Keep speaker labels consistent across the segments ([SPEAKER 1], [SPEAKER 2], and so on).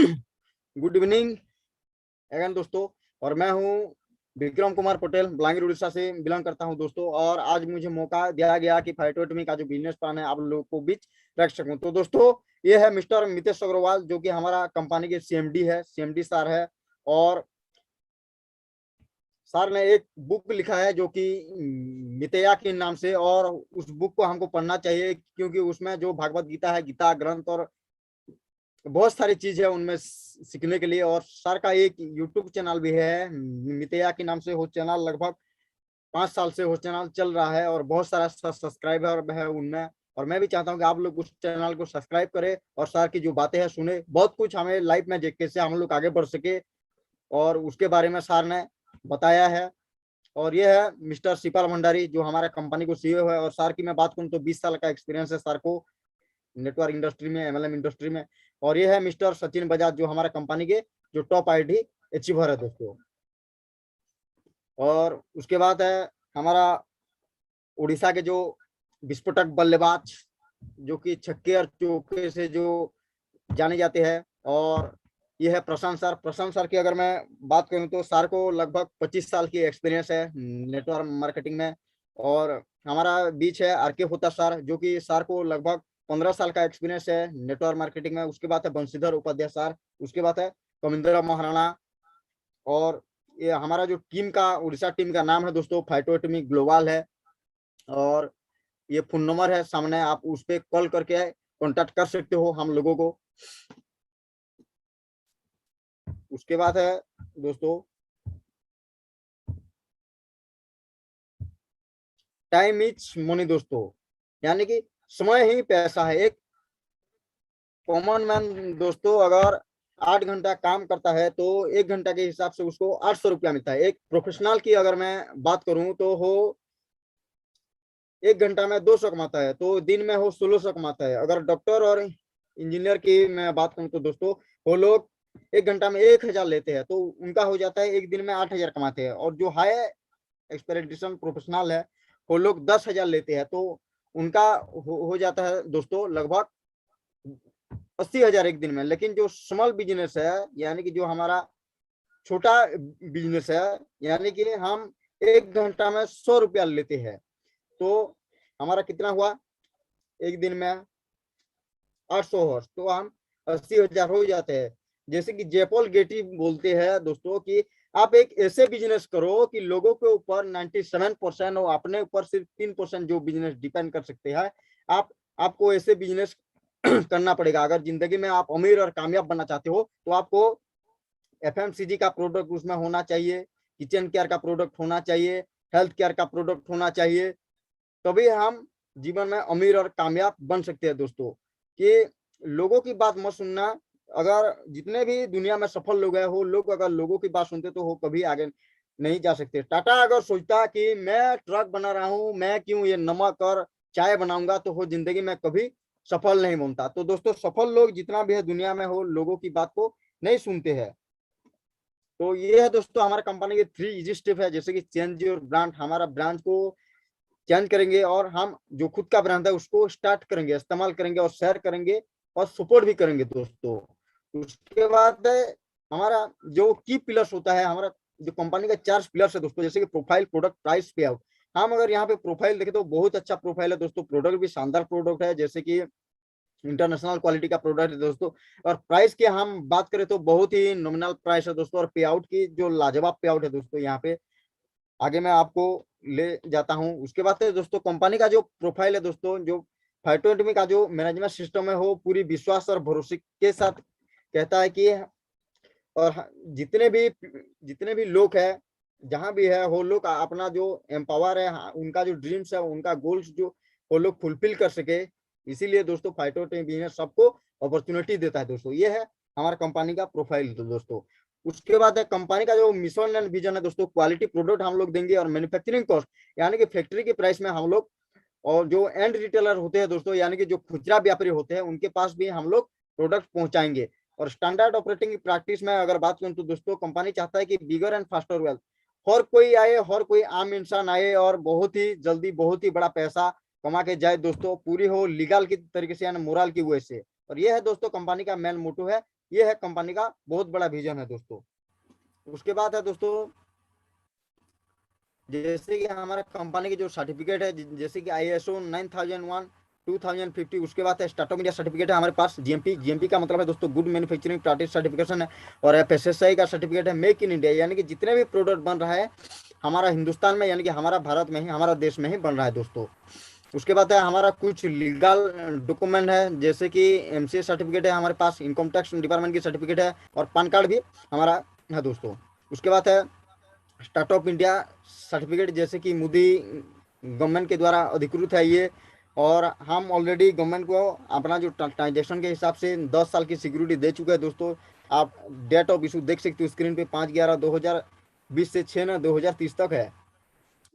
[SPEAKER 1] Good evening again दोस्तों। और मैं हूं विक्रम कुमार पटेल, बलांगीर उड़ीसा से बिलोंग करता हूं दोस्तों। और आज मुझे मौका दिया गया कि फाइटोटमी का जो बिजनेस प्लान है आप लोगों को बीच रख सकूं। तो दोस्तों ये है मिस्टर मितेश अग्रवाल, जो कि हमारा कंपनी के सीएमडी है, सीएमडी सर है। और सर ने एक बुक लिखा है जो कि मितया के नाम से, और उस बुक को हमको पढ़ना चाहिए क्योंकि उसमें जो भागवत गीता है, गीता ग्रंथ और बहुत सारी चीज है उनमें सीखने के लिए। और सर का एक यूट्यूब चैनल भी है मितया के नाम से। वो चैनल लगभग 5 साल से वो चैनल चल रहा है और बहुत सारा सब्सक्राइबर है उनमें। और मैं भी चाहता हूँ कि आप लोग उस चैनल को सब्सक्राइब करें और सर की जो बातें हैं सुने। बहुत कुछ हमें लाइफ में कैसे हम लोग आगे बढ़ सके और उसके बारे में सर ने बताया है। और ये है मिस्टर शिपाल भंडारी, जो हमारा कंपनी को सीईओ है। और सर की मैं बात करूँ तो 20 साल का एक्सपीरियंस है सर को नेटवर्क इंडस्ट्री में, एमएलएम इंडस्ट्री में। और ये है मिस्टर सचिन बजाज, जो हमारा कंपनी के जो टॉप आईडी अचीवर है दोस्तों। और उसके बाद है हमारा उड़ीसा के जो विस्फोटक बल्लेबाज, जो कि छक्के और चौके से जो जाने जाते हैं। और ये है प्रशांत सर। प्रशांत सर की अगर मैं बात करूं तो सर को लगभग 25 साल की एक्सपीरियंस है नेटवर्क मार्केटिंग में। और हमारा बीच है आरके होता सर, जो कि सर को लगभग 15 साल का एक्सपीरियंस है नेटवर्क मार्केटिंग में। उसके बाद है बंशीधर उपाध्याय सर। उसके बाद है कमिंदरा महाराणा। और ये हमारा जो टीम का उड़ीसा टीम का नाम है दोस्तों फाइटोटमी ग्लोबल है। और ये फोन नंबर है सामने, आप उस पर कॉल करके कॉन्टेक्ट कर सकते हो हम लोगों को। उसके बाद है दोस्तों टाइम इज मनी दोस्तों, यानी कि समय ही पैसा है। एक कॉमन मैन दोस्तों अगर 8 घंटा काम करता है तो 1 घंटा के हिसाब से उसको 800 रुपया मिलता है। एक प्रोफेशनल की अगर मैं बात करूं तो हो 1 घंटा में 200 कमाता है, तो दिन में हो 1600 कमाता है। अगर डॉक्टर और इंजीनियर की मैं बात करूं तो दोस्तों वो लोग 1 घंटा में 1000 लेते हैं, तो उनका हो जाता है एक दिन में 8000 कमाते हैं। और जो हाई एक्सपेक्टेशन प्रोफेशनल है वो लोग 10,000 लेते हैं, तो उनका हो जाता है दोस्तों लगभग 80,000 एक दिन में। लेकिन जो स्मॉल बिजनेस है, यानी कि जो हमारा छोटा बिजनेस है, यानी कि हम 1 घंटा में 100 रुपया लेते हैं, तो हमारा कितना हुआ एक दिन में 800 हॉर्स, तो हम 80,000 हो जाते हैं। जैसे कि जेपॉल गेटी बोलते हैं दोस्तों कि आप एक ऐसे बिजनेस करो कि लोगों के ऊपर 97% और अपने ऊपर सिर्फ 3% जो बिजनेस डिपेंड कर सकते हैं। आपको ऐसे बिजनेस करना पड़ेगा। अगर जिंदगी में आप अमीर और कामयाब बनना चाहते हो तो आपको एफएमसीजी का प्रोडक्ट उसमें होना चाहिए, किचन केयर का प्रोडक्ट होना चाहिए, हेल्थ केयर का प्रोडक्ट होना चाहिए, तभी हम जीवन में अमीर और कामयाब बन सकते हैं दोस्तों। कि लोगों की बात मत सुनना। अगर जितने भी दुनिया में सफल लोग हैं वो लोग अगर लोगों की बात सुनते तो वो कभी आगे नहीं जा सकते। टाटा अगर सोचता कि मैं ट्रक बना रहा हूं, मैं क्यों ये नमक और चाय बनाऊंगा, तो वो जिंदगी में कभी सफल नहीं बनता। तो दोस्तों सफल लोग जितना भी है दुनिया में हो लोगों की बात को नहीं सुनते हैं। तो ये है दोस्तों हमारा कंपनी के 3 इजी स्टेप है, जैसे कि चेंज योर ब्रांड। हमारा ब्रांड को चेंज करेंगे और हम जो खुद का ब्रांड है उसको स्टार्ट करेंगे, इस्तेमाल करेंगे और शेयर करेंगे और सपोर्ट भी करेंगे दोस्तों। उसके बाद हमारा जो की पिलर्स होता है, हमारा जो कंपनी का 4 पिलर्स है दोस्तों, जैसे कि प्रोफाइल, प्रोडक्ट, प्राइस, पे आउट। हम अगर यहाँ पे प्रोफाइल देखें तो बहुत अच्छा प्रोफाइल है दोस्तों। प्रोडक्ट भी शानदार प्रोडक्ट है, जैसे कि इंटरनेशनल क्वालिटी का प्रोडक्ट है दोस्तों। और प्राइस की हम बात करें तो बहुत ही नॉमिनल प्राइस है दोस्तों। और पे आउट की जो लाजवाब पे आउट है दोस्तों, यहाँ पे आगे मैं आपको ले जाता हूं। उसके बाद दोस्तों कंपनी का जो प्रोफाइल है दोस्तों, जो फाइटोटमी का जो मैनेजमेंट सिस्टम है वो पूरी विश्वास और भरोसे के साथ कहता है कि और जितने भी लोग हैं जहां भी है वो लोग अपना जो एम्पावर है, उनका जो ड्रीम्स है, उनका गोल्स जो वो लोग फुलफिल कर सके। इसीलिए दोस्तों फाइटोटमी बिजनेस सबको अपॉर्चुनिटी देता है दोस्तों। ये है हमारा कंपनी का प्रोफाइल दोस्तों। उसके बाद है कंपनी का जो मिशन एंड विजन है दोस्तों, क्वालिटी प्रोडक्ट हम लोग देंगे और मैन्युफैक्चरिंग कॉस्ट, यानी कि फैक्ट्री के प्राइस में हम लोग, और जो एंड रिटेलर होते हैं दोस्तों, यानी कि जो खुचरा व्यापारी होते हैं, उनके पास भी हम लोग प्रोडक्ट पहुंचाएंगे। और स्टैंडर्ड ऑपरेटिंग प्रैक्टिस में अगर बात करूं तो दोस्तों कंपनी चाहता है कि बिगर एंड फास्टर वेल्थ, हर कोई आए, हर कोई आम इंसान आए और बहुत ही जल्दी बहुत ही बड़ा पैसा कमा के जाए दोस्तों। पूरी हो लीगल की तरीके से, यानी मोरल की वजह से। और ये है दोस्तों कंपनी का मेन मोटो है, ये है कंपनी का बहुत बड़ा विजन है दोस्तों। उसके बाद है दोस्तों, जैसे कि हमारा कंपनी की जो सर्टिफिकेट है, जैसे कि ISO 9001 2050, उसके बाद स्टार्टअप इंडिया सर्टिफिकेट है हमारे पास। जीएमपी का मतलब है दोस्तों गुड मैन्युफैक्चरिंग प्रैक्टिस सर्टिफिकेशन है। और FSSAI का सर्टिफिकेट है मेक इन इंडिया, यानी कि जितने भी प्रोडक्ट बन रहा है हमारा हिंदुस्तान में, यानी कि हमारा भारत में ही, हमारा देश में ही बन रहा है दोस्तों। उसके बाद है हमारा कुछ लीगल डॉक्यूमेंट है, जैसे कि MCA सर्टिफिकेट है हमारे पास, इनकम टैक्स डिपार्टमेंट की सर्टिफिकेट है, और पैन कार्ड भी हमारा है दोस्तों। उसके बाद है स्टार्टअप इंडिया सर्टिफिकेट, जैसे कि मोदी गवर्नमेंट के द्वारा अधिकृत है ये, और हम ऑलरेडी गवर्नमेंट को अपना जो ट्रांजेक्शन के हिसाब से 10 साल की सिक्योरिटी दे चुके हैं दोस्तों। आप डेट ऑफ इशू देख सकते हो स्क्रीन पे, 5/11/2020 से 6/9/2030 तक है।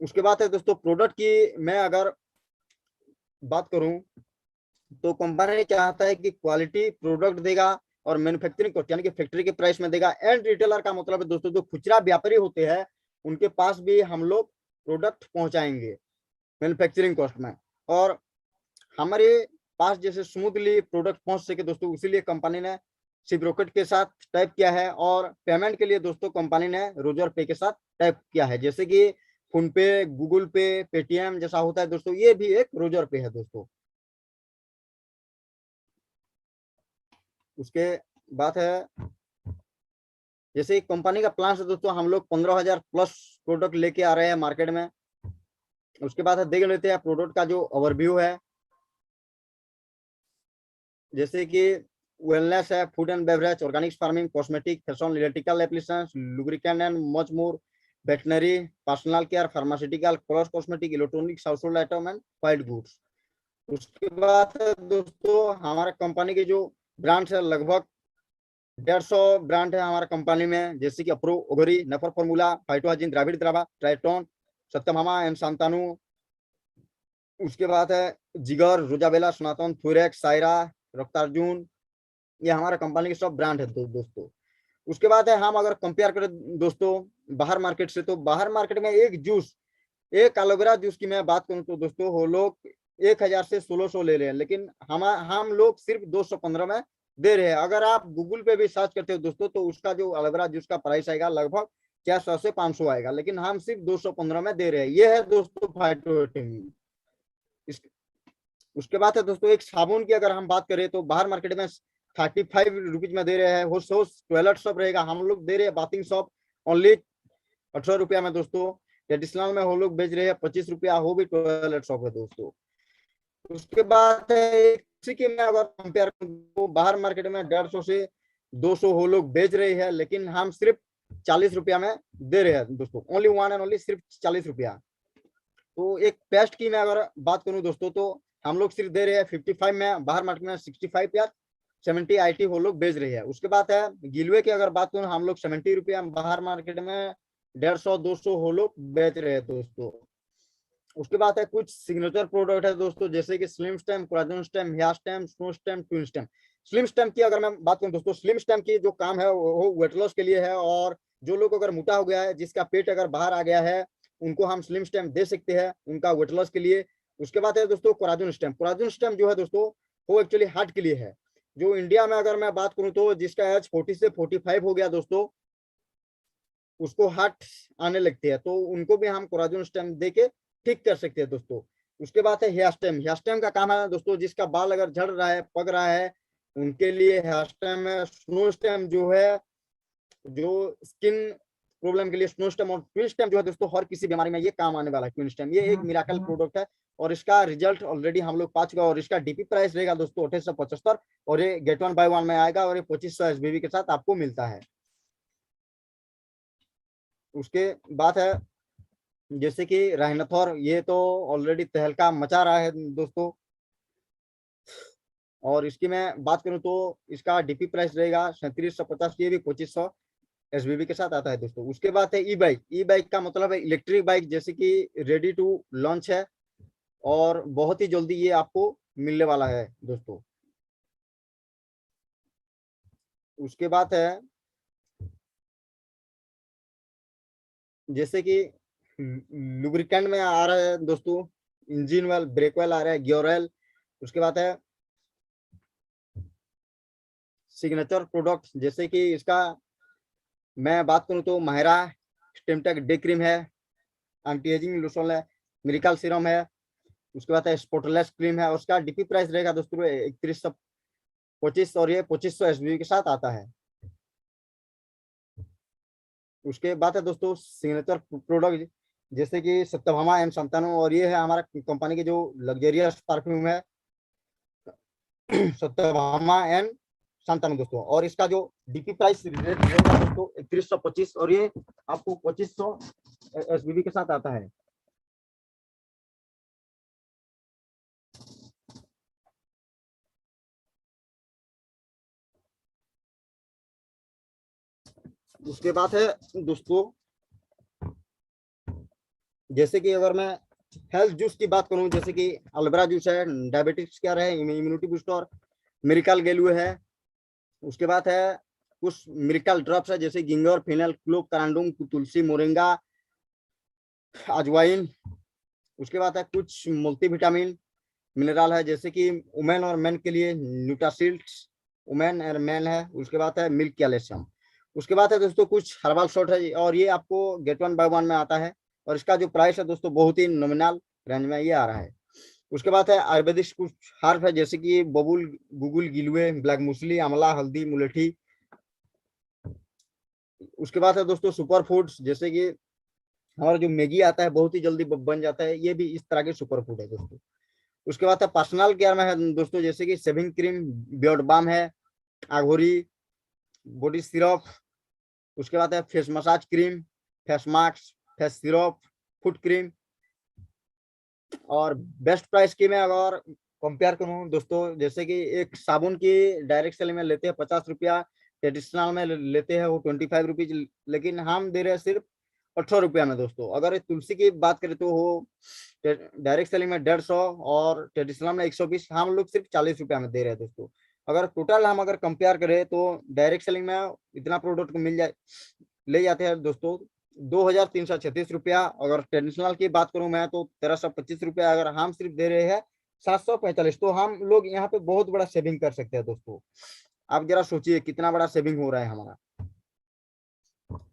[SPEAKER 1] उसके बाद है दोस्तों प्रोडक्ट की मैं अगर बात करूं तो कंपनी चाहता है कि क्वालिटी प्रोडक्ट देगा और मैन्युफैक्चरिंग कॉस्ट यानी कि फैक्ट्री के प्राइस में देगा। एंड रिटेलर का मतलब है दोस्तों जो खुचरा व्यापारी होते हैं उनके पास भी हम लोग प्रोडक्ट पहुंचाएंगे मैन्युफैक्चरिंग कॉस्ट में, और हमारे पास जैसे स्मूथली प्रोडक्ट पहुंच सके दोस्तों, इसीलिए कंपनी ने सिप्रोकेट के साथ टाइप किया है। और पेमेंट के लिए दोस्तों कंपनी ने रोजर पे के साथ टाइप किया है, जैसे कि फोन पे, गूगल पे, पेटीएम जैसा होता है दोस्तों, ये भी एक रोजर पे है दोस्तों। उसके बाद है जैसे कंपनी का प्लान है दोस्तों, हम लोग 15,000 प्लस प्रोडक्ट लेके आ रहे हैं मार्केट में। उसके बाद देख लेते हैं प्रोडक्ट का जो ओवरव्यू है, जैसे कि वेलनेस है, food and beverage, organic farming, cosmetic, fashion, electrical applications, lubricant and much more, veterinary, personal care, pharmaceutical, colour cosmetic, electronics, household item and white goods. उसके बाद है दोस्तों हमारा कंपनी के जो ब्रांड्स है, लगभग 150 ब्रांड है हमारा कंपनी में, जैसे कि अप्रो, ओगरी, नफर फॉर्मूला, फाइटोहाजिन, द्राविड द्रावा, ट्राइटोन, सत्यभामा एंड शांतानु। उसके बाद है जिगर, रोजाबेला, सनातन, थोरेक्स, सायरा, रक्तार्जुन, ये हमारा कंपनी के सब ब्रांड है दोस्तों। उसके बाद है हम अगर कंपेयर करें दोस्तों बाहर मार्केट से, तो बाहर मार्केट में एक जूस, एक एलोवेरा जूस की मैं बात करूं तो दोस्तों वो लोग 1,000 से 1,600 ले रहे हैं, लेकिन हम लोग सिर्फ 215 में दे रहे हैं। अगर आप गूगल पे भी सर्च करते हो दोस्तों तो उसका जो एलोवेरा जूस का प्राइस आएगा लगभग 400 से 500 आएगा, लेकिन हम सिर्फ 215 में दे रहे हैं। ये है दोस्तों फाइटोएटिन। उसके बाद है दोस्तों एक साबुन की अगर हम बात करें तो बाहर मार्केट में 35 रुपीज में दे रहे हैं। होश होश टॉयलेट शॉप रहेगा, हम लोग दे रहे हैं बाथिंग शॉप ओनली 18 रुपया में दोस्तों। ट्रेडिशनल में हम लोग बेच रहे हैं 25 रुपया, वो भी टॉयलेट शॉप है दोस्तों। उसके बाद है इसी के में अगर कंपेयर तो बाहर मार्केट में 150 से 200 वो लोग बेच रहे हैं, लेकिन हम सिर्फ 40 रुपया में दे रहे हैं दोस्तों, ओनली वन एंड ओनली सिर्फ 40 रुपया। तो एक पेस्ट की मैं अगर बात करूं दोस्तों तो हम लोग सिर्फ दे रहे हैं 55 में, बाहर मार्केट में 65 या 70 IT वो लोग बेच रहे हैं। उसके बाद है गिलवे की अगर बात करूं, हम लोग 70 रुपया, बाहर मार्केट में 150-200 वो लोग बेच रहे हैं दोस्तों। उसके बाद है कुछ सिग्नेचर प्रोडक्ट है दोस्तों, जैसे कि slim stem, collagen stem, hair stem, snow stem, twin stem. Slim stem की अगर मैं बात करूं दोस्तों, स्लिम स्टेम की जो काम है वो वेट लॉस के लिए है, और जो लोग अगर मोटा हो गया है, जिसका पेट अगर बाहर आ गया है, उनको हम स्लिम स्टेम दे सकते हैं उनका वेट लॉस के लिए। उसके बाद है दोस्तों कोराजन स्टेम। कोराजन स्टेम जो है दोस्तों वो एक्चुअली हार्ट के लिए है। जो इंडिया में अगर मैं बात करूं तो जिसका एज 40 से 45 हो गया दोस्तों, उसको हार्ट आने लगती है, तो उनको भी हम कोराजन स्टेम दे के ठीक कर सकते हैं दोस्तों। उसके बाद है हेयर स्टेम। हेयर स्टेम का काम है दोस्तों जिसका बाल अगर झड़ रहा है, पक रहा है, उनके लिए हेयर स्टेम है। स्नो स्टेम जो है जो स्किन प्रॉब्लम के लिए स्नो स्टेम, और ट्विन स्टेम जो है दोस्तों हर किसी बीमारी में ये काम आने वाला है। ट्विन स्टेम ये एक मिराकल प्रोडक्ट है, और इसका रिजल्ट ऑलरेडी हम लोग पा चुका है, और इसका DP प्राइस रहेगा दोस्तों 2875, और ये गेट 1 बाय 1 में आएगा, और ये 2500 SBB के साथ आपको मिलता है। उसके बाद है जैसे कि राइनाथोर, ये तो ऑलरेडी तहलका मचा रहा है दोस्तों, और इसकी मैं बात करूं तो इसका DP प्राइस रहेगा 3750, ये भी 2500 SBB के साथ आता है दोस्तों। उसके बाद है ई बाइक। ई बाइक का मतलब है इलेक्ट्रिक बाइक, जैसे कि रेडी टू लॉन्च है, और बहुत ही जल्दी ये आपको मिलने वाला है दोस्तों। उसके बाद है जैसे कि लुब्रिकेंट में आ रहा है दोस्तों इंजन ऑयल, ब्रेक ऑयल आ रहा है, गियर ऑयल। उसके बाद है सिग्नेचर प्रोडक्ट, जैसे कि इसका मैं बात करूं तो माहिरा स्टेमटेक डे क्रीम है, एंटी एजिंग लोशन है, मिरिकल सीरम है, उसके बाद है स्पॉटलेस क्रीम है, उसका डीपी प्राइस रहेगा दोस्तों 3125 और ये 2500 एसबी के साथ आता है। उसके बाद है दोस्तों सिग्नेचर प्रोडक्ट, जैसे कि सत्यभामा एम संतानु, और ये है हमारा कंपनी के जो लग्जरियस परफ्यूम है सत्यभामा एंड संतानु दोस्तों, और इसका जो डीपी प्राइस रेट रहेगा दोस्तों 3125 और ये आपको 2500 एसबीबी के साथ आता है। उसके बाद है दोस्तों, जैसे कि अगर मैं हेल्थ जूस की बात करूं, जैसे कि अल्ब्रा जूस है, डायबिटिक्स क्या है, इम्यूनिटी बूस्टर, मिरिकल गेलू है। उसके बाद है कुछ मिरिकल ड्रॉप्स है, जैसे गिंगर, फिनल, क्लोव, करांडुम, तुलसी, मोरिंगा, अजवाइन। उसके बाद है कुछ मल्टीविटामिन मिनरल है, जैसे कि वुमेन और मेन के लिए न्यूट्रासिल्ट वुमेन और मेन है। उसके बाद है मिल्क कैल्शियम। उसके बाद है दोस्तों कुछ हर्बल शॉट है, और ये आपको गेट 1 बाय 1 में आता है, और इसका जो प्राइस है दोस्तों बहुत ही नॉमिनल रेंज में ये आ रहा है। उसके बाद है आयुर्वेदिक कुछ हर्ब है, जैसे कि बबुल, गुगुल, गिलुए, ब्लैक मूसली, आंवला, हल्दी, मुलेठी। उसके बाद है दोस्तों सुपर फूड्स, जैसे कि हमारा जो मैगी आता है बहुत ही जल्दी बन जाता है, ये भी इस तरह के सुपर फूड है दोस्तों। उसके बाद है पर्सनल केयर में है दोस्तों, जैसे कि शेविंग क्रीम, बियर्ड बाम है, आघोरी, बॉडी सिरप। उसके बाद है face massage cream, face mask, face syrup, foot cream. और बेस्ट प्राइस की मैं अगर कंपेयर करूं दोस्तों, जैसे कि एक साबुन की डायरेक्ट सेलिंग में लेते हैं 50 रुपया, ट्रेडिशनल में लेते हैं वो 25 रुपीज, लेकिन हम दे रहे हैं सिर्फ 18 रुपया में दोस्तों। अगर तुलसी की बात करें तो वो डायरेक्ट सेलिंग में 150 और ट्रेडिशनल में 120, हम लोग सिर्फ 40 रुपया में दे रहे हैं दोस्तों। अगर टोटल हम अगर कंपेयर करें तो डायरेक्ट सेलिंग में इतना प्रोडक्ट को मिल जाए ले जाते हैं दोस्तों 2336 रुपया। अगर ट्रेडिशनल की बात करूं मैं तो 1325 रुपया, अगर हम सिर्फ दे रहे हैं 745, तो हम लोग यहाँ पे बहुत बड़ा सेविंग कर सकते हैं दोस्तों। आप जरा सोचिए कितना बड़ा सेविंग हो रहा है हमारा।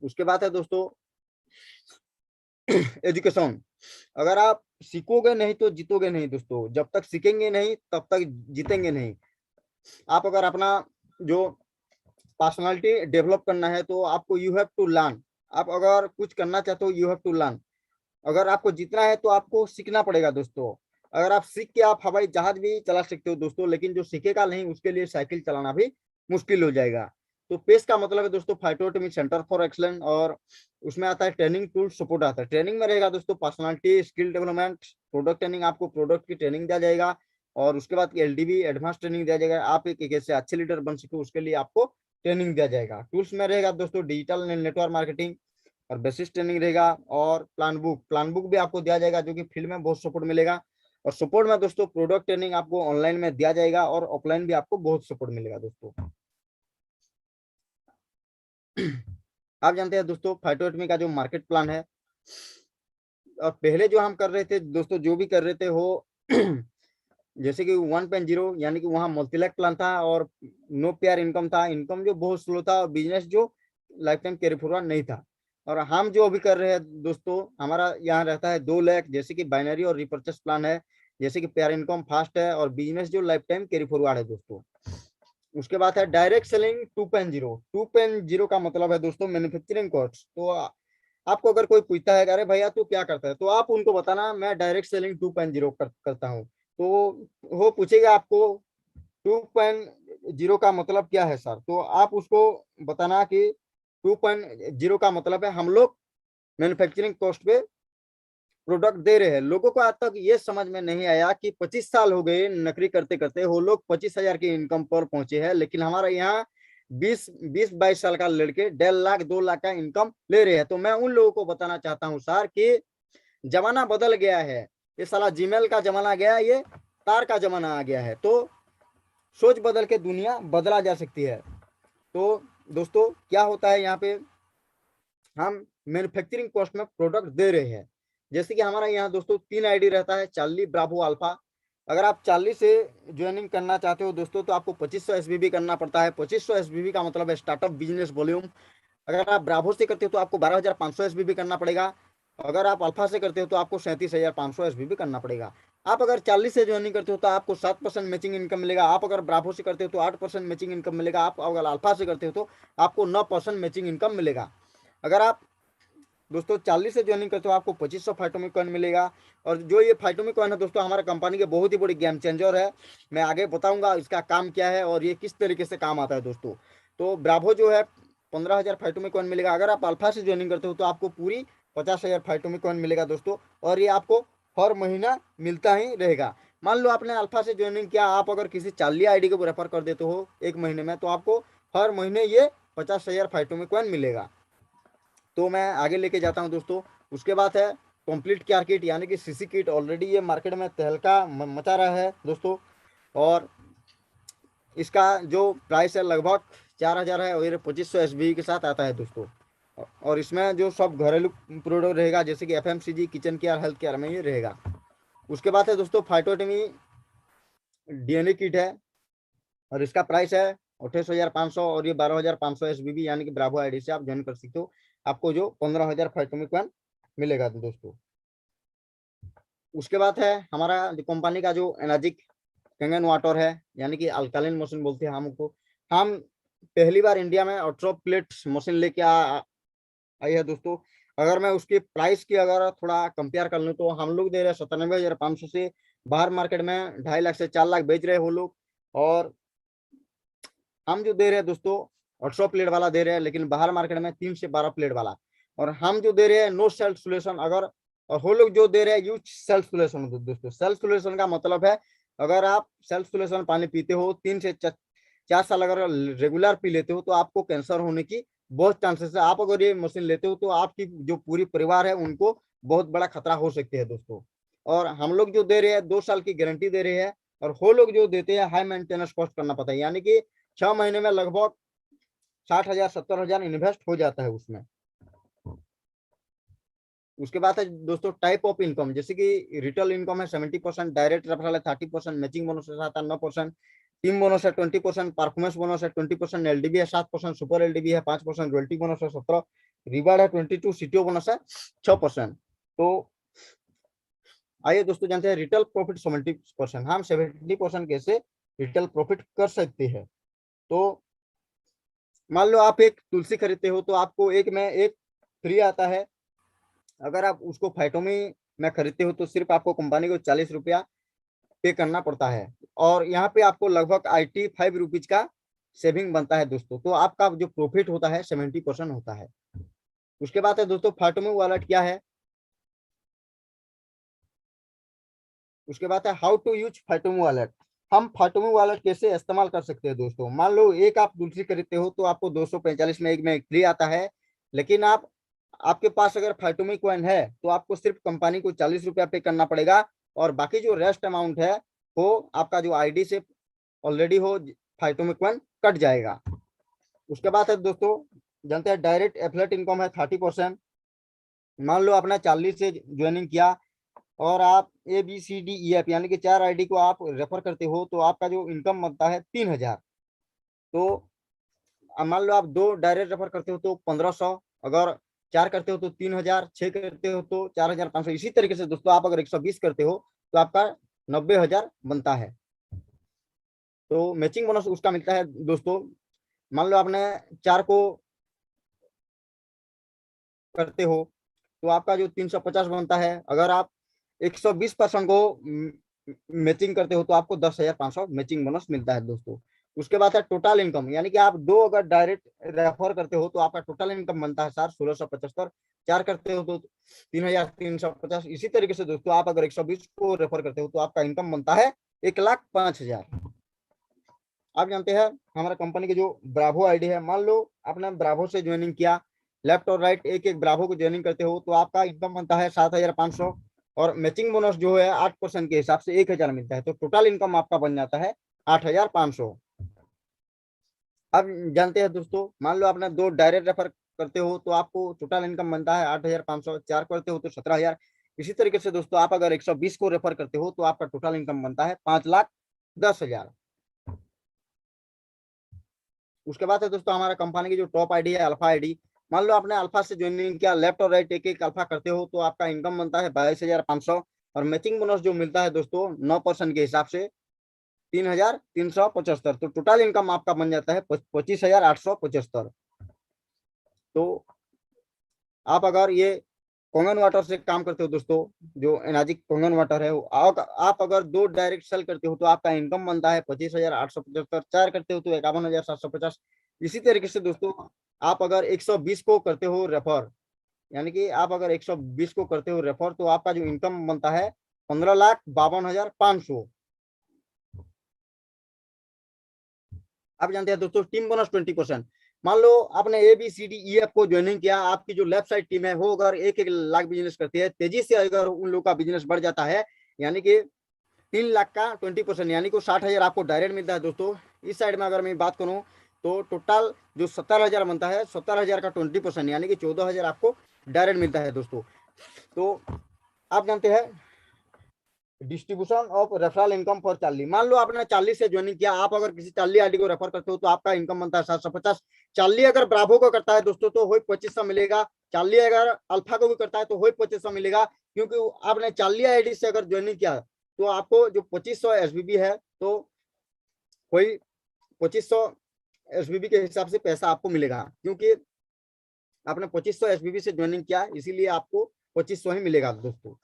[SPEAKER 1] उसके बाद है दोस्तों एजुकेशन। अगर आप सीखोगे नहीं तो जीतोगे नहीं दोस्तों, जब तक सीखेंगे नहीं तब तक जीतेंगे नहीं। आप अगर अपना जो पर्सनालिटी डेवलप करना है तो आपको यू हैव टू लर्न। आप अगर कुछ करना चाहते हो यू हैव टू लर्न। अगर आपको जीतना है तो आपको सीखना पड़ेगा दोस्तों। अगर आप सीख के आप हवाई जहाज भी चला सकते हो दोस्तों, लेकिन जो सीखेगा नहीं उसके लिए साइकिल चलाना भी मुश्किल हो जाएगा। तो पेस का मतलब है दोस्तों फाइटोटॉमी सेंटर फॉर एक्सलेंस, और उसमें आता है ट्रेनिंग टूल सपोर्ट आता है। ट्रेनिंग में रहेगा दोस्तों personality skill development, product training, आपको प्रोडक्ट की ट्रेनिंग दिया जाएगा, और उसके बाद एलडीबी एडवांस ट्रेनिंग दिया जाएगा। आप एक कैसे अच्छे लीडर बन सके उसके लिए आपको ट्रेनिंग दिया जाएगा। टूल्स में रहेगा दोस्तों डिजिटल नेटवर्क मार्केटिंग और बेसिस ट्रेनिंग रहेगा, और प्लान बुक भी आपको दिया जाएगा जो कि फील्ड में बहुत सपोर्ट मिलेगा। और सपोर्ट में दोस्तों प्रोडक्ट ट्रेनिंग आपको ऑनलाइन में दिया जाएगा, और ऑफलाइन भी आपको बहुत सपोर्ट मिलेगा दोस्तों। आप जानते हैं दोस्तों फाइटोटमी का जो मार्केट प्लान है, और पहले जो हम कर रहे थे दोस्तों, जो भी कर रहे थे वो जैसे कि 1.0 यानी कि वहाँ मल्टीलैक प्लान था, और नो पेयर इनकम था, इनकम जो बहुत स्लो था, और बिजनेस जो लाइफ टाइम कैरी फॉरवर्ड नहीं था। और हम जो अभी कर रहे हैं दोस्तों, हमारा यहाँ रहता है 2 लाख, जैसे कि बाइनरी और रिपर्चेस प्लान है, जैसे कि पेयर इनकम फास्ट है, और बिजनेस जो लाइफ टाइम कैरी फॉरवर्ड है दोस्तों। उसके बाद है डायरेक्ट सेलिंग 2.0। 2.0 का मतलब है दोस्तों मैन्युफैक्चरिंग कॉस्ट। तो आपको अगर कोई पूछता है अरे भैया तू क्या करता है, तो आप उनको बताना मैं डायरेक्ट सेलिंग 2.0 करता हूँ। तो वो पूछेगा आपको 2.0 का मतलब क्या है सर, तो आप उसको बताना कि 2.0 का मतलब है हम लोग मैन्युफैक्चरिंग कॉस्ट पे प्रोडक्ट दे रहे हैं। लोगों को आज तक ये समझ में नहीं आया कि 25 साल हो गए नौकरी करते करते, वो लोग 25,000 की इनकम पर पहुंचे हैं, लेकिन हमारे यहाँ 20-22 साल का लड़के 1.5 लाख 2 लाख का इनकम ले रहे हैं। तो मैं उन लोगों को बताना चाहता हूँ सर कि जमाना बदल गया है, ये साला जीमेल का जमाना गया, ये तार का जमाना आ गया है। तो सोच बदल के दुनिया बदला जा सकती है। तो दोस्तों क्या होता है यहाँ पे, हम मैन्युफैक्चरिंग कॉस्ट में प्रोडक्ट दे रहे हैं। जैसे कि हमारा यहाँ दोस्तों 3 आईडी रहता है, चार्ली ब्रावो अल्फा, अगर आप 40 से ज्वाइनिंग करना चाहते हो दोस्तों तो आपको 2500 SBB करना पड़ता है। 2500 SBB का मतलब है स्टार्टअप बिजनेस वॉल्यूम। अगर आप ब्रावो से करते हो तो आपको 12,500 SBB करना पड़ेगा। अगर आप अल्फा से करते हो तो आपको 37,500 SBB करना पड़ेगा। आप अगर 40 से ज्वाइनिंग करते हो तो आपको 7% मैचिंग इनकम मिलेगा। आप अगर ब्रावो से करते हो तो 8% मैचिंग इनकम मिलेगा। आप अगर अल्फा से करते हो तो आपको 9% मैचिंग इनकम मिलेगा। अगर आप दोस्तों 40 से ज्वाइनिंग करते हो आपको 2500 फाइटोमिक कॉइन मिलेगा। और जो ये फाइटोमिक कॉइन है दोस्तों हमारा कंपनी के बहुत ही बड़ी गेम चेंजर है। मैं आगे बताऊंगा इसका काम क्या है और ये किस तरीके से काम आता है दोस्तों। तो ब्रावो जो है 15,000 फाइटोमिक कॉइन मिलेगा। अगर आप अल्फा से ज्वाइनिंग करते हो तो आपको पूरी 50,000 फाइटोमिक कॉइन मिलेगा दोस्तों। और ये आपको हर महीना मिलता ही रहेगा। मान लो आपने अल्फा से ज्वाइनिंग किया, आप अगर किसी चार्ली आईडी को रेफर कर देते हो एक महीने में तो आपको हर महीने ये 50,000 फाइटोमिक कॉइन मिलेगा। तो मैं आगे लेके जाता हूं दोस्तों। उसके बाद है कंप्लीट क्यार किट यानी कि सीसी किट। ऑलरेडी ये मार्केट में तहलका मचा रहा है दोस्तों। और इसका जो प्राइस है लगभग 4,000 है और ये 2500 SBB के साथ आता है दोस्तों। और इसमें जो सब घरेलू प्रोडक्ट रहेगा जैसे कि FMCG, kitchen care, health care में ये रहेगा। उसके बाद है दोस्तों फाइटोटेमी DNA किट है और इसका प्राइस है 28,500 और ये 12,500 SBB यानी कि ब्रावो आईडी से आप ज्वाइन कर सकते हो। आपको जो 15,000 फाइटोमिक वन मिलेगा दोस्तों। उसके बाद है हमारा जो कंपनी का जो एनर्जिक कंगन वाटर है यानी कि अल्कालिन मशीन बोलते हैं हमको। हम पहली बार इंडिया में 18 प्लेट मशीन लेके आई है दोस्तों। अगर मैं उसकी प्राइस की अगर थोड़ा कंपेयर कर लूँ तो हम लोग दे रहे हैं 97,500 से। बाहर मार्केट में 2.5 लाख से 4 लाख बेच रहे हैं वो लोग। और हम जो दे रहे हैं दोस्तों 800 प्लेट वाला दे रहे हैं, लेकिन बाहर मार्केट में 3 से 12 प्लेट वाला। और हम जो दे रहे हैं नो सेल्फ सोल्यूशन। अगर और वो लोग जो दे रहे हैं यूज सेल्फ सोल्यूशन दोस्तों। सेल्फ सोल्यूशन का मतलब है अगर आप सेल्फ सोल्यूशन पानी पीते हो 3 से 4 साल अगर रेगुलर पी लेते हो तो आपको कैंसर होने की बहुत चांसेस है। आप अगर ये मशीन लेते हो तो आपकी जो पूरी परिवार है उनको बहुत बड़ा खतरा हो सकती है दोस्तों। और हम लोग जो दे रहे हैं 2 साल की गारंटी दे रहे हैं। और वो लोग जो देते हैं हाई मेंटेनेंस कॉस्ट करना पड़ता है यानी कि 6 महीने में लगभग 60,000 70,000 इन्वेस्ट हो जाता है उसमें। उसके बाद है दोस्तों टाइप ऑफ इनकम जैसे कि रिटेल इनकम है 70%, डायरेक्ट रेफरल है 30%, मैचिंग बोनस है 9%, टीम बोनस है 20%, परफॉर्मेंस बोनस है 20%, LDB है 7%, सुपर LDB है 5%, रॉयल्टी बोनस है 17, रिवार्ड है 22, CTO बोनस है 6%। तो आइए दोस्तों जानते हैं रिटेल प्रॉफिट 70%। हम 70% कैसे रिटेल प्रॉफिट कर सकते हैं। तो मान लो आप एक तुलसी खरीदते हो तो आपको एक में एक फ्री आता है। अगर आप उसको फाइटोमी में खरीदते हो तो सिर्फ आपको कंपनी को 40 रुपया पे करना पड़ता है। और यहाँ पे आपको लगभग 85 रुपीज का सेविंग बनता है दोस्तों। तो आपका जो प्रॉफिट होता है 70% होता है। उसके बाद है दोस्तों फाइटोमी वॉलेट क्या है। उसके बाद है हाउ टू यूज फाइटोमी वॉलेट। हम फाइटोमी वॉलेट कैसे इस्तेमाल कर सकते हैं दोस्तों। मान लो एक आप तुलसी खरीदते हो तो आपको 245 में एक फ्री आता है। लेकिन आपके पास अगर फाइटोमी कॉइन है तो आपको सिर्फ कंपनी को 40 रुपया पे करना पड़ेगा। और बाकी जो रेस्ट अमाउंट है वो आपका जो आईडी से ऑलरेडी हो फाइटोमी कॉइन कट जाएगा। उसके बाद है दोस्तों जानते हैं डायरेक्ट एफिलिएट इनकम है 30%। मान लो आपने 40 से ज्वाइनिंग किया और आप ABCDEF यानी कि 4 आईडी को आप रेफर करते हो तो आपका जो इनकम बनता है 3,000। तो मान लो आप 2 डायरेक्ट रेफर करते हो तो 1,500, अगर 4 करते हो तो 3,000, 6 करते हो तो 4,500। इसी तरीके से दोस्तों आप अगर 120 करते हो तो आपका 90,000 बनता है। तो मैचिंग बोनस उसका मिलता है दोस्तों। मान लो आपने 4 को करते हो तो आपका जो 350 बनता है। अगर आप 120% को मैचिंग करते हो तो आपको 10,500 मैचिंग बोनस मिलता है दोस्तों। उसके बाद है टोटल इनकम यानी कि आप 2 अगर डायरेक्ट रेफर करते हो तो आपका टोटल इनकम बनता है सर 1,675। 4 करते हो तो 3,350। इसी तरीके से दोस्तों आप अगर 120 को रेफर करते हो तो आपका इनकम बनता है 1,05,000। आप जानते हैं हमारा कंपनी की जो ब्रावो आईडी है। मान लो आपने ब्रावो से ज्वाइनिंग किया, लेफ्ट और राइट एक एक ब्रावो को ज्वाइनिंग करते हो तो आपका इनकम बनता है 7,500। और मैचिंग बोनस जो है 8% के हिसाब से 1,000 मिलता है। तो टोटल इनकम आपका बन जाता है 8,500। अब जानते हैं दोस्तों मान लो आपने 2 डायरेक्ट रेफर करते हो तो आपको टोटल इनकम बनता है 8,500। 4 करते हो तो 17,000। इसी तरीके से दोस्तों आप अगर 120 को रेफर करते हो तो आपका टोटल इनकम बनता है 5,10,000। उसके बाद है दोस्तों हमारा कंपनी की जो टॉप आईडी है अल्फा आईडी। मान लो आपने अल्फा से ज्वाइनिंग किया, लेफ्ट और राइट एक एक अल्फा करते हो तो आपका इनकम बनता है 22,500 और मैचिंग बोनस जो मिलता है दोस्तों 9% के हिसाब से 3,375। तो टोटल इनकम आपका बन जाता है 25,875। तो आप अगर ये कोंगन वाटर से काम करते हो दोस्तों, जो एनाजिक कोंगन वाटर है, आप अगर 2 डायरेक्ट सेल करते हो तो आपका इनकम बनता है 25,875। 4 करते हो तो 51,750। इसी तरीके से दोस्तों आप अगर 120 को करते हो रेफर, यानी कि आप अगर 120 को करते हो रेफर तो आपका जो इनकम बनता है 15,52,500। आप जानते हैं दोस्तों टीम बोनस 20%। मान लो आपने ABCDEF को ज्वाइनिंग किया, आपकी जो लेफ्ट साइड टीम है वो अगर 1-1 लाख बिजनेस करती है, तेजी से अगर उन लोगों का बिजनेस बढ़ जाता है यानी कि 3 लाख का 20% यानी कि 60,000 आपको डायरेक्ट मिलता है दोस्तों। इस साइड में अगर मैं बात करूं तो टोटल जो 70,000 बनता है, 70,000 का 20% यानी कि 14,000 आपको डायरेक्ट मिलता है दोस्तों। तो आप जानते हैं distribution of referral income for Charlie. मान लो आपने चार्ली से ज्वाइनिंग किया, आप अगर किसी चार्ली आईडी को रेफर करते हो तो आपका इनकम बनता है 750। चार्ली अगर ब्रावो को करता है दोस्तों तो वही 2500 मिलेगा। चार्ली अगर अल्फा को भी करता है तो वही 2500 मिलेगा, क्योंकि आपने चार्ली आईडी से अगर ज्वाइनिंग किया तो आपको जो 2500 SBB है तो कोई 2500 SBB के हिसाब से पैसा आपको मिलेगा, क्योंकि आपने 2500 SBB से ज्वाइनिंग किया इसीलिए आपको 2500 ही मिलेगा दोस्तों।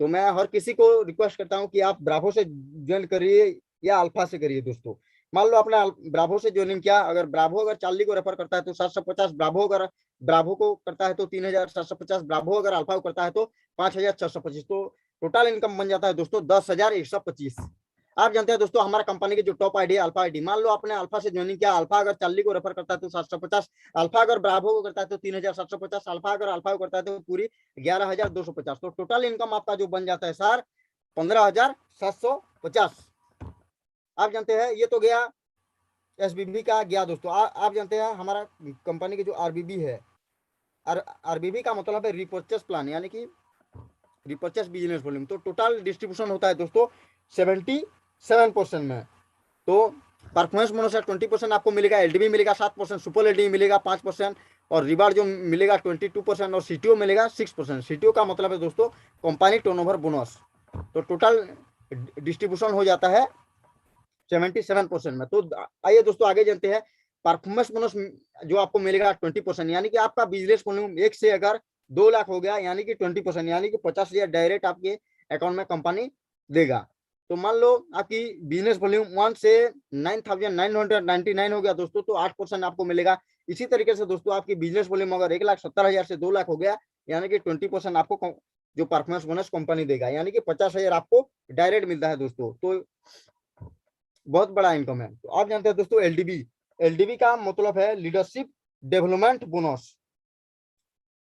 [SPEAKER 1] तो मैं हर किसी को रिक्वेस्ट करता हूं कि आप ब्रावो से ज्वाइन करिए या अल्फा से करिए दोस्तों। मान लो आपने ब्रावो से ज्वाइनिंग किया, अगर ब्रावो अगर चार्ली को रेफर करता है तो 750, ब्रावो अगर ब्रावो को करता है तो 3,750, ब्रावो अगर अल्फा को करता है तो 5,625। तो टोटल इनकम बन जाता है दोस्तों 10,125। आप जानते हैं दोस्तों हमारा कंपनी की जो टॉप आईडी है अल्फा आईडी। मान लो आपने अल्फा से ज्वाइनिंग किया, अल्फा अगर चार्ली को रेफर करता है तो 750, अल्फा अगर ब्रावो को करता है तो 3,750, अल्फा अगर अल्फा को करता है तो पूरी 11,250। तो टोटल इनकम आपका जो बन जाता है सर 15,750। आप जानते हैं ये तो गया SBB का गया दोस्तों। आप जानते हैं हमारा कंपनी की जो RBB है, RBB का मतलब है रिपर्चेस प्लान, यानी कि रिपर्चेस बिजनेस वॉल्यूम। तो टोटल डिस्ट्रीब्यूशन होता है दोस्तों 77% में। तो परफॉर्मेंस बोनस है 20% आपको मिलेगा, LDB मिलेगा 7%, सुपर LDB मिलेगा 5% और रिवार्ड जो मिलेगा 22% और CTO मिलेगा 6%। CTO का मतलब है दोस्तों कंपनी टर्नओवर बोनस। तो टोटल डिस्ट्रीब्यूशन हो जाता है 77% में। तो आइए दोस्तों आगे जानते हैं परफॉर्मेंस बोनस जो आपको मिलेगा 20%, यानी कि आपका बिजनेस वॉल्यूम 1 से अगर 2 लाख हो गया यानी कि 20%, यानी कि 50,000 डायरेक्ट आपके अकाउंट में कंपनी देगा। तो मान लो आपकी बिजनेस वॉल्यूम 1 से 9,999 हो गया दोस्तों तो 8% आपको मिलेगा। इसी तरीके से दोस्तों आपकी बिजनेस वॉल्यूम अगर 1,70,000 से 2 लाख हो गया यानी कि 20% आपको जो परफॉर्मेंस बोनस कंपनी देगा, यानी कि 50,000 आपको डायरेक्ट मिलता है दोस्तों। तो बहुत बड़ा इनकम है। तो आप जानते हैं दोस्तों LDB का मतलब है लीडरशिप डेवलपमेंट बोनस।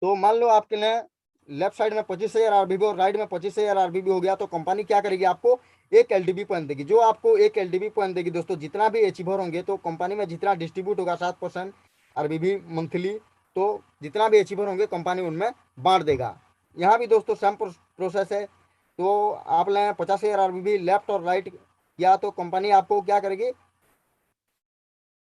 [SPEAKER 1] तो मान लो आपके लिए लेफ्ट साइड में 25,000 RBB और राइट में 25,000 RBB हो गया तो कंपनी क्या करेगी, आपको एक LDB पॉइंट देगी। जो आपको एक LDB पॉइंट देगी दोस्तों, जितना भी अचीवर होंगे तो कंपनी में जितना डिस्ट्रीब्यूट होगा 7% RBB मंथली, तो जितना भी अचीवर होंगे कंपनी उनमें बांट देगा। यहाँ भी दोस्तों सेम प्रोसेस है। तो आपने 50,000 RBB लेफ्ट और राइट किया तो कंपनी आपको क्या करेगी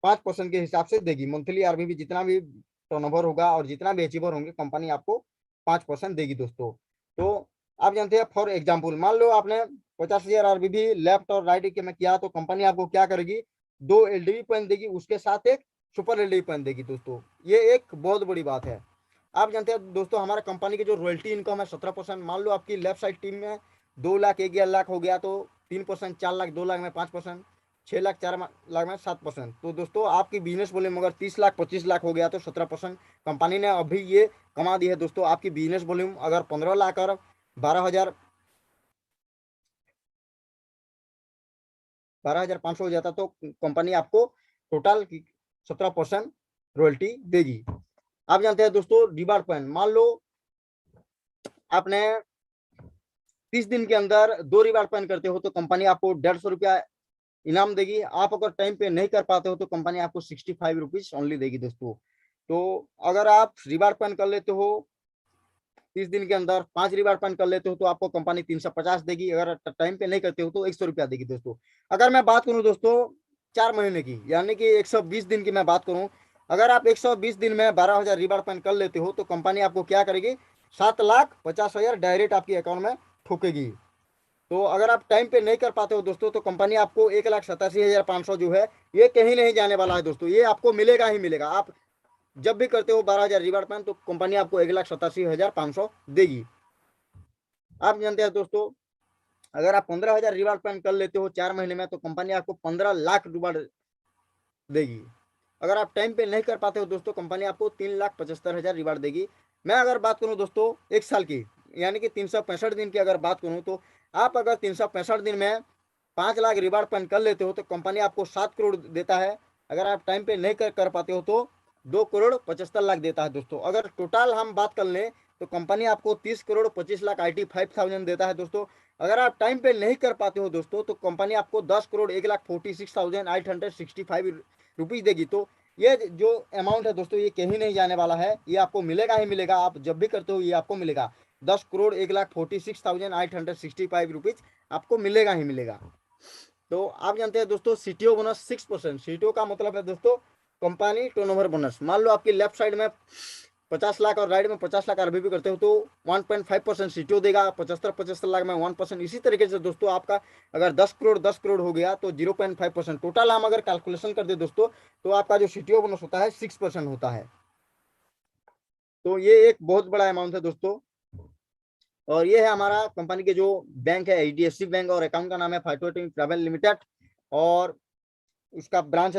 [SPEAKER 1] 5% के हिसाब से देगी। मंथली RBB जितना भी टर्नओवर होगा और जितना भी अचीवर होंगे कंपनी आपको 5% देगी दोस्तों। तो आप जानते हैं फॉर एग्जांपल मान लो आपने 50,000 RBB लेफ्ट और राइट के में किया तो कंपनी आपको क्या करेगी 2 LDB पॉइंट देगी, उसके साथ एक सुपर LDB पॉइंट देगी दोस्तों। ये एक बहुत बड़ी बात है। आप जानते हैं दोस्तों हमारा कंपनी की जो रॉयल्टी इनकम है 17%। मान लो आपकी लेफ्ट साइड टीम में 2 लाख 11 लाख हो गया तो 3%, 4 लाख 2 लाख में 5%, 6 लाख 4 लाख में 7%। तो दोस्तों आपकी बिजनेस वॉल्यूम अगर 30 लाख 25 लाख हो गया तो 17% कंपनी ने अभी ये कमा दी है दोस्तों। आपकी बिजनेस वॉल्यूम अगर 15 लाख और 12,500 हो जाता तो कंपनी आपको टोटल 17% रॉयल्टी देगी। आप जानते हैं दोस्तों रिवार्ड पॉइंट, मान लो आपने 30 दिन के अंदर 2 रिवार्ड पॉइंट करते हो तो कंपनी आपको 150 रुपया इनाम देगी। आप अगर टाइम पे नहीं कर पाते हो तो कंपनी आपको 65 रुपीज ओनली देगी दोस्तों। तो अगर आप रिवार्ड पॉइंट कर लेते हो 30 दिन के अंदर 5 रिवार्ड पॉइंट कर लेते हो तो आपको कंपनी 350 देगी। अगर टाइम पे नहीं करते हो तो 100 रुपया देगी दोस्तों। अगर मैं बात करूं दोस्तों 4 महीने की, यानी कि 120 दिन की मैं बात करूं, अगर आप 120 दिन में 12,000 रिवार्ड पॉइंट कर लेते हो तो कंपनी आपको क्या करेगी, 7,50,000 डायरेक्ट आपके अकाउंट में ठोकेगी। तो अगर आप टाइम पे नहीं कर पाते हो दोस्तों तो कंपनी आपको 1,87,500 जो है ये कहीं नहीं जाने वाला है दोस्तों, ये आपको मिलेगा ही मिलेगा। आप जब भी करते हो 12,000 रिवार्ड पॉइंट तो कंपनी आपको 1,87,500 देगी। आप जानते हैं दोस्तों, अगर आप 15,000 रिवार्ड पॉइंट कर लेते हो 4 महीने में तो कंपनी आपको 15 लाख रिवार्ड देगी। अगर आप टाइम पे नहीं कर पाते हो दोस्तों कंपनी आपको 3,75,000 रिवार्ड देगी। मैं अगर बात करूं दोस्तों 1 साल की, यानी कि 365 दिन की अगर बात करूं तो आप अगर 365 दिन में 5 लाख रिवार्ड पॉइंट कर लेते हो तो कंपनी आपको 7 करोड़ देता है। अगर आप टाइम पे नहीं कर पाते हो तो 2,75,00,000 देता है दोस्तों। अगर टोटल हम बात कर लें तो कंपनी आपको 30,25,00,000 IT 5,000 देता है दोस्तों। अगर आप टाइम पे नहीं कर पाते हो दोस्तों तो कंपनी आपको 10,46,865 रुपीज देगी। तो ये जो अमाउंट है दोस्तों ये कहीं नहीं जाने वाला है, ये आपको मिलेगा ही मिलेगा। आप जब भी करते हो ये आपको मिलेगा, 10,46,865 रुपीज आपको मिलेगा ही मिलेगा। तो आप जानते हैं दोस्तों सीटीओ बोनस 6%। सीटीओ का मतलब है दोस्तों कंपनी टर्नओवर बोनस। मान लो आपकी लेफ्ट साइड में 50 लाख और राइट में 50 लाख आरबी करते हो तो 1.5% सीटीओ देगा। 75 लाख में 1%। इसी तरीके से दोस्तों आपका अगर 10 करोड़ हो गया तो 0.5%। टोटल हम अगर कैलकुलेशन कर दे दोस्तों तो आपका जो सीटीओ बोनस होता है 6% होता है। तो ये एक बहुत बड़ा अमाउंट है दोस्तों। और ये है हमारा कंपनी के जो बैंक है एचडीएफसी बैंक, और अकाउंट का नाम है फाइटो ट्रैवल लिमिटेड, और उसका ब्रांच है